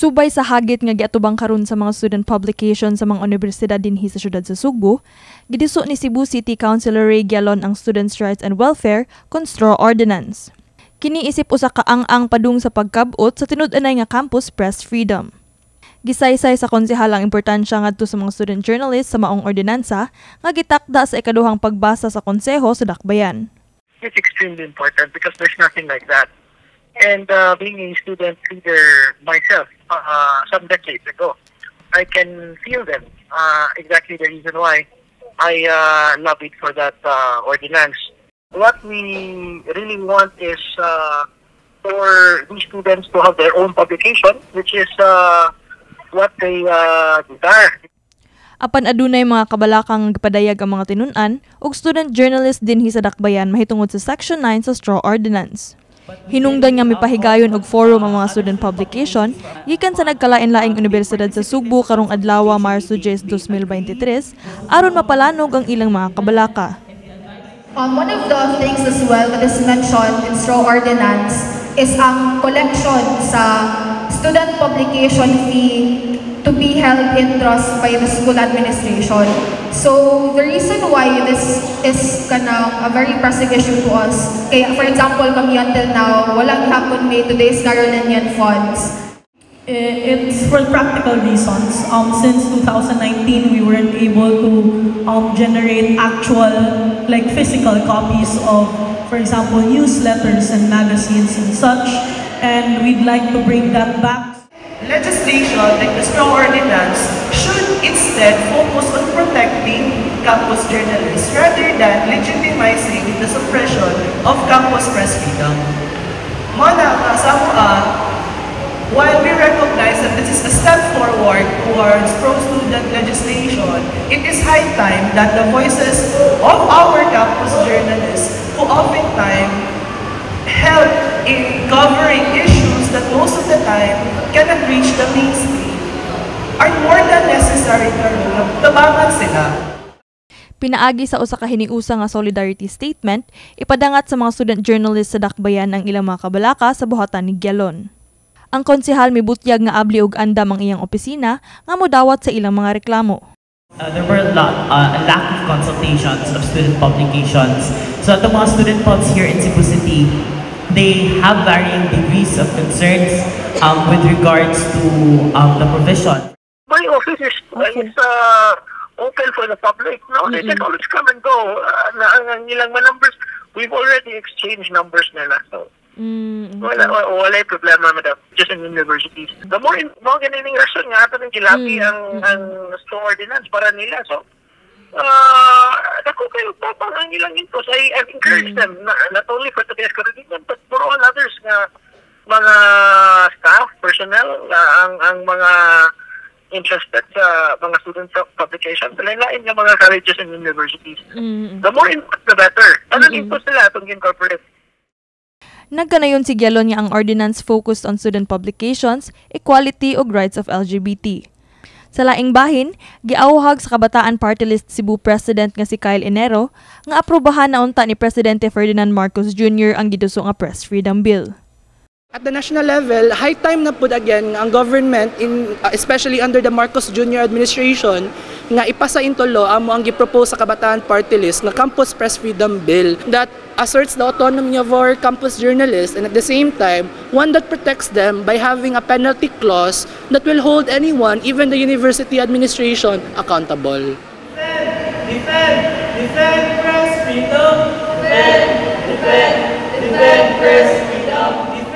Subay sa hagit nga giatubang karon sa mga student publication sa mga universidad dinhi sa syudad sa Cebu, gidiso ni Cebu City Councilor Ray-Gialon ang Students' Rights and Welfare kon Straw Ordinance. Kini isip usa ka ang padung sa pagkabot sa tinud-anay nga campus press freedom. Gisaysay sa konsehal ang importansya ngadto sa mga student journalists sa maong ordinansa nga gitakda sa ikaduhang pagbasa sa konseho sa Dakbayan. It's extremely important because there's nothing like that. And being a student leader myself some decades ago, I can feel them. Exactly the reason why I lobbied for that ordinance. What we really want is for these students to have their own publication, which is what they desire. Apan adunay mga kabalakang gipadayag ang mga tinun-an ug student journalist dinhi sa Dakbayan mahitungod sa Section 9 sa Straw Ordinance. Hinungdan nga mipahigayon og forum ang mga student publication gikan sa nagkalain-laing universidad sa Cebu karong adlaw Marso 10, 2023 aron mapalanog ang ilang mga kabalaka. One of the things as well that is mentioned in Straw Ordinance is ang collection sa student publication fee to be held in trust by the school administration. So the reason why this is a very pressing issue to us, kaya for example kami until now, walang hapon may today's Carolinian funds. It's for practical reasons. Since 2019, we weren't able to generate actual, like physical copies of, for example, newsletters and magazines and such, and we'd like to bring that back. Legislation like the Straw Ordinance should instead focus on protecting campus journalists rather than legitimizing the suppression of campus press freedom. While we recognize that this is a step forward towards pro-student legislation, it is high time that the voices of our campus journalists who oftentimes help in covering issues that most of the time cannot reach the mainstream are more than necessary na tabangan sila. Pinaagi sa usa ka hiniusa nga solidarity statement, ipadangat sa mga student journalists sa Dakbayan ang ilang mga kabalaka sa buhatan ni Gialon. Ang konsehal mibutyag nga abli og andam ang iyang opisina nga modawat sa ilang mga reklamo. There were a lack of consultations of student publications. So the mga student pubs here in Cebu City, they have varying degrees of concerns with regards to the provision. My office is open for the public. No, they can always come and go. Ang ilang numbers, we've already exchanged numbers nila. So wala problema madam. Just in universities. The more ganining rason nga ato ng gilabi ang Straw Ordinance para nila. So dako kayo tapang ang ilang input. I encourage them, not only for today's curriculum, but for all others nga mga staff, personnel, ang mga interested sa mga students of publication. Lain-lain nga mga colleges and universities. The more input, the better. Ano input sila itong incorporate? Nagkanayon si Gialon nga ang ordinance focused on student publications, equality ug rights of LGBT. Sa laing bahin, giawhag sa Kabataan Party List Cebu President nga si Kyle Enero nga aprobahan na unta ni Presidente Ferdinand Marcos Jr. ang giduso nga Press Freedom Bill. At the national level, high time na po again ang government, especially under the Marcos Jr. administration, nga ipasa into law amo ang gipropose sa Kabataan Party List nga Campus Press Freedom Bill that asserts the autonomy of our campus journalists and at the same time, one that protects them by having a penalty clause that will hold anyone, even the university administration, accountable. Defend press freedom! Defend press freedom!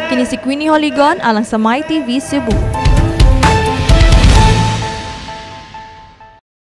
Kini si Queenie Joligon alang sa 𝗫𝗏 TV Cebu.